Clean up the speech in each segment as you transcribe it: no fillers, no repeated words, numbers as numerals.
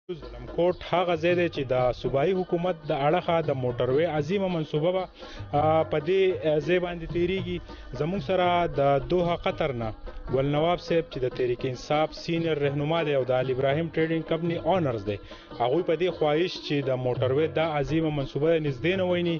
زلمکوټ هغه ځای دی چې د صوبایي حکومت د اړخه د موټروي عظیمه منصوبه به په دې ځای باندې تیریږي. زموږ سره د دوحه قطر نه ګل نواب صاحب چې د تحریک انصاف سینیر رهنما دی او د علي ابراهیم ټریډینګ کمپنی اونرز دی، هغوی په دې خواهش چې د موټروي دا عظیمه منصوبه نږدې نه ویني،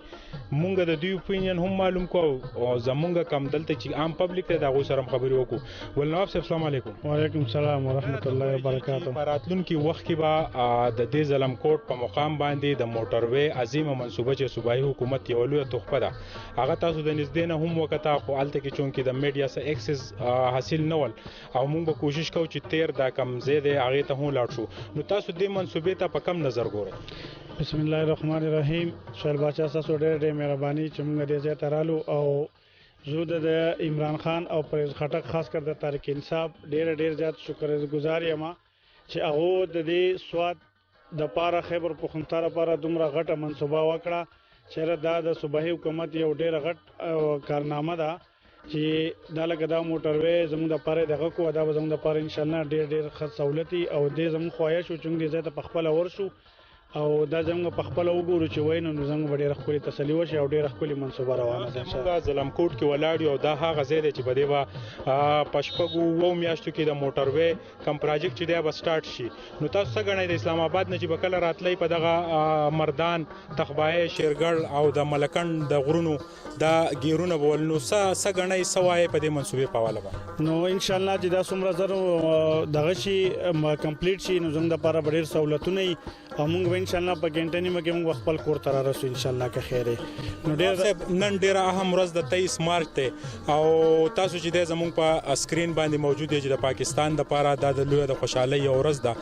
مونږ د دوی اوپینین هم معلوم کوو او زمونږ کم دلته چې عام پبلک دی د هغوی سره هم خبرې وکړو. ګل نواب صاحب السلام علیکم. وعلیکم السلام ورحمۃ اللہ وبرکاتہ. په راتلونکي وخت کې به د دې زلمکوټ په مقام باندې د موټروي عظیمه منصوبه چې صوبایي حکومت یو لویه تحفه ده هغه تاسو د نږدې نه هم وکته، خو هلته کې چونکې د میډیا څخه اکسس حاصل نه ول او موږ به کوشش کوو چې تیر دا کم ځای دی هغې ته هم لاړ شو. نو تاسو دې منصوبې ته په کم نظر ګورئ؟ بسم الله الرحمن الرحیم. سهیل باچا تاسو ډېر مهرباني چې موږ دې ځای ته رالو او زه د عمران خان او پرویز خټک خاص کر د تحریک انصاف ډېر زیات شکرګزار یم چې هغه د دې سواد د پاره خیبر پختونخوا لپاره دومره غټه منصوبه وکړه چې دا د صوبایي حکومت یو ډېر غټ کارنامه ده چې دا لکه دا موټروي زموږ د پاره دغه کو دا زموږ د پاره ان شاء الله ډېر ښه سہولتي او دې زموږ خواهش او چې دې ځای ته په خپل ورشو او دا زموږ په خپل وګورو چې وینو نو زموږ ډېر خپل تسلی وشي او ډېر خپل منصوبه روانه ده. زموږ زلمکوټ کې ولاړ یو دا هغه ځای دی چې په دې به په شپږو اوو میاشتو کې د موټروي کم پراجیکټ چې دی به سټارټ شي. نو تاسو څه ګڼئ د اسلام آباد نه چې به کله راتلی په دغه مردان، تخبایه، شیرګړ او د ملکنډ د غرونو دا ګیرونه به ول، نو څه ګڼئ څه وایئ په دې منصوبې په حواله به؟ نو ان شاء الله چې دا څومره زر دغه شي کمپلیټ شي نو زموږ لپاره به ډېر سہولتونه وي او موږ به ان شاء الله په ګنټه نیمه کې موږ خپل کور ته رارسو ان شاء الله که خیر نو ډېر نن ډېره اهم ورځ د 23 مارچ دی او تاسو چې دی زموږ په سکرین باندې موجود دی چې د پاکستان دپاره دا د لویه د خوشحالۍ یو ورځ ده.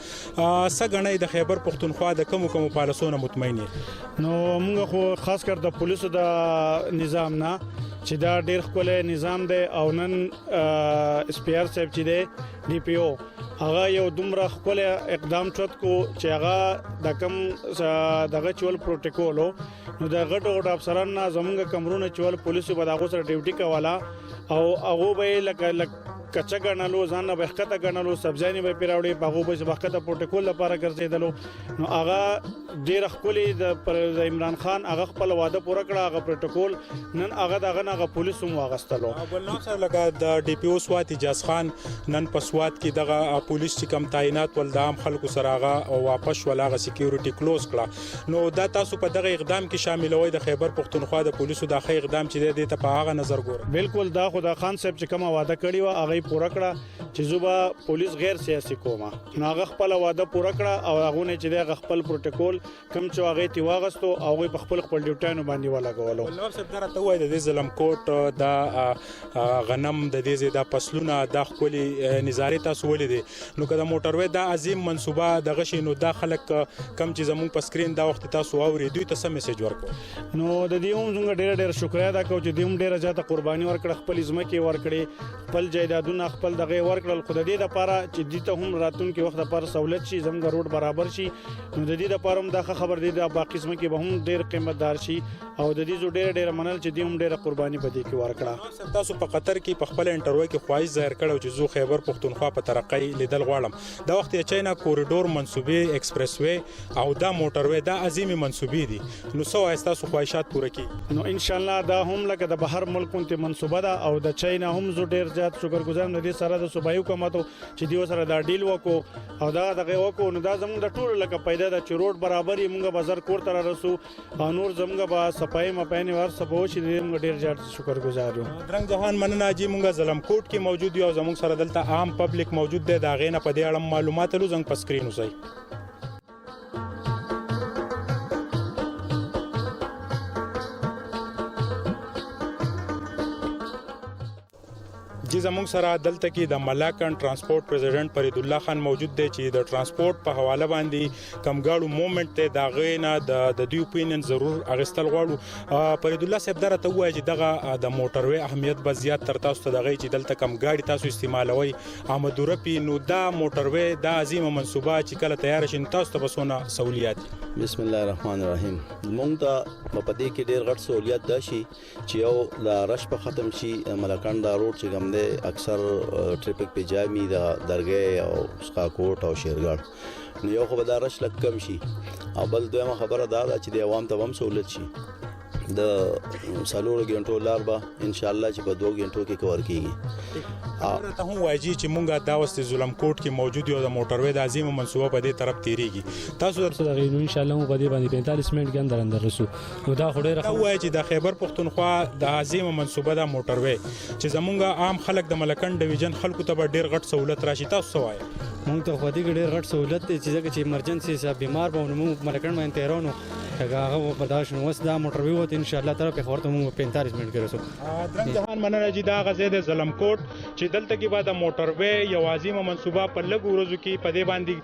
څه ګڼئ د خیبر پختونخوا د کومو پالیسو نه مطمئن یې؟ نو موږ خو خاص کر د پولیسو د نظام نه چې دا ډېر ښکلی نظام دی او نن اسپیار صاحب چې دی ډي پی او هغه یو دومره ښکلی اقدام چوت کو چې هغه د کم دغه چول پروټوکولو نو د غټو افسران نه زمونږ کمرونه چول پولیسو به د هغو سره ډیوټي کوله او هغو به یې لکه کچه ګڼلو، ځان نه به ښکته ګڼلو، سبزیانې به یې پرې راوړې، په هغو به یې ښکته پروټوکول لپاره ګرځېدلو. نو هغه ډېره ښکلې د عمران خان هغه خپله واده پوره کړه، هغه پروټوکول نن هغه دغه نه هغه پولیس هم واغستلو. ګلنام صاحب لکه د ډي پی او سوات اجاز خان نن په سوات کې دغه پولیس چې کم تعینات ول د عام خلکو سره هغه واپس ول، هغه سکیورټي کلوز کړه. نو دا تاسو په دغه اقدام کې شاملوئ د خیبر پختونخوا د پولیسو دا ښه اقدام چې دی دې ته په هغه نظر ګورئ؟ بالکل دا خو د خان صاحب چې کومه واده کړې وه هغه یې پوره کړه چې زه به پولیس غیر سیاسي کومه، نو هغه خپله واده پوره کړه او هغو نه چې دی هغه خپل پروټوکول کوم چې هغې ترې واغستو او هغوی په خپل ډیوټیانو باندې ولګولو. نواب صاحب دا راته ووایه د دې زلمکوټ دا غنم د دې ځای دا فصلونه دا ښکلې نظارې تاسو ولیدې، نو که د موټروي دا عظیم منصوبه دغه شي نو دا خلک کم چې زموږ په سکرین دا وخت تاسو اوري دوی ته څه میسیج ورکړو؟ نو د دې هم زموږ ډېره شکریا ادا کوو چې دوی هم ډېره زیاته قرباني ورکړه، خپلې ځمکې ورکړې، خپل جایدادونه خپل دغه ورکړل، خو د دې دپاره چې دوی ته هم راتلونکي وخت دپاره سہولت شي، زموږ روډ برابر شي، نو د دې دپاره هم دا ښه خبر دی د باقي ځمکې به هم ډېر قیمتدار شي او د دې زه ډېره منل چې دوی هم ډېره قرباني په دې کې ورکړه. تاسو په قطر کې په خپل انټرویو کې خواهش ظاهر کړی چې زه خیبر پختونخوا په ترقۍ لیدل غواړم، دا وخت یې چاینا کوریډور منصوبې، ایکسپریس وی او دا موټروي دا عظیمې منصوبې دي، نو څه وایي ستاسو خواهشات پوره کړي؟ نو ان شاء الله دا هم لکه د بهر ملک غوندې منصوبه ده او د چاینا هم زه ډېر زیات شکرګزار یم د دې سره د صوبایي حکومتو چې دوی سره دا ډیل وکړو او دا دغه وکړو، نو دا زموږ د ټولو لکه پیدا ده چې روډ برابر یې موږ به زر کور ته رارسو او نور زموږ به صفایي مپاینې هر څه به وشي، د دې موږ ډېر زیات شکرګزار یو. درنګ جهان مننه جي موږ زلمکوټ کې موجود یو او زموږ سره دلته عام پبلک موجود دی، د هغې نه په دې اړه معلومات لرو، زموږ په سکرین اوسئ. جی زموږ سره دلته کې د ملاکنډ ترانسپورټ پریزیډنټ فرید الله خان موجود دی چې د ترانسپورټ په حواله باندې کم ګاړو مومنټ دی د هغې نه د دوی اوپینین ضرور اخیستل غواړو. فرید الله صاحب دا راته ووایه چې دغه د موټروي اهمیت به زیات تر تاسو ته دغه چې دلته کم ګاډي تاسو استعمالوئ آمدورپي، نو دا موټروي دا عظیمه منصوبه چې کله تیاره شي نو تاسو ته به څونه سهولیات دي؟ بسم الله الرحمن الرحیم. موږ ته په دې کې ډېر غټ سهولیات دا شي چې یو د رش په ختم شي، ملکنډ روډ چې کوم دی اکثر ټریفیک په جامي د درګې او سکاکوټ او شیرګړ نو یو خو به دا رش لږ کم شي او بل دویمه خبره دا ده چې د عوام ته هم سهولت شي د 4 غنټو لار به ان شاء الله چې په 2 غنټو کې کور کیږي ته هم وایي چې مونږه دا وست ظلم کوټ کې موجود یو د موټروي د عظیم منصوبه په دې طرف تیریږي تاسو د غینو ان شاء الله مو په دې باندې 45 منټ کې اندر رسو نو دا خوري دا وایي چې د خیبر پښتونخوا د عظیم منصوبه د موټروي چې زمونږ عام خلک د ملکن ډیویژن خلکو ته ډیر غټ سہولت راشي تاسو وایي مونږ ته خو دې ډیر غټ سہولت دي چې ایمرجنسي حساب بیمار به نو ملکن باندې تیرونو هغه برداشت نو وس دا موټروي وته ان شاء الله تعالی په خورته مو 45 منټ کې رسو درنګ جهان مننه چې دا غزې د ظلم کوټ چې دلته کې بعد موټروي یو عظیمه منصوبه په لګو ورځو کې په دې باندې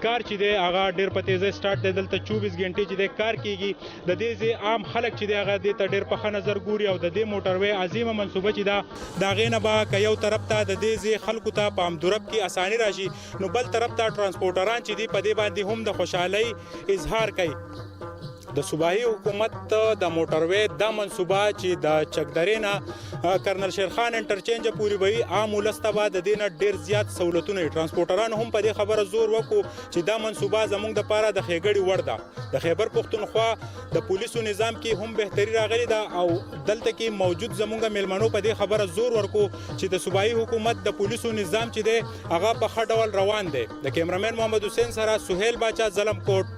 کار چې دی هغه ډیر په تیزه سٹارټ دی دلته 24 غنټې چې د کار کیږي د دې عام خلک چې دی هغه د ډیر په نظر ګوري او د دې موټروي عظیمه منصوبه چې دا غینه با ک یو طرف ته د دې خلکو ته په امدورب کې اساني راشي نو بل طرف ته ترانسپورټران چې دی په دې باندې هم د خوشحالي اظهار کوي د صوبایي حکومت د موټروي د منصوبه چې د چکدرې نه کرنل شیرخان انټرچینج پوری وي عام ولسته بعد د دینه ډیر زیات سہولتونه ترانسپورټران هم په دې خبره زور وکړو چې دا منصوبه زموږ د پاره د خېګړی ورده د خیبر پښتونخوا د پولیسو نظام کې هم بهتري راغلي ده او دلته کې موجود زموږ میلمنو په دې خبره زور ورکړو چې د صوبایي حکومت د پولیسو نظام چې دی هغه په ښه ډول روان دی د کیمرامین محمد حسین سره سہیل باچا ظلم کوټ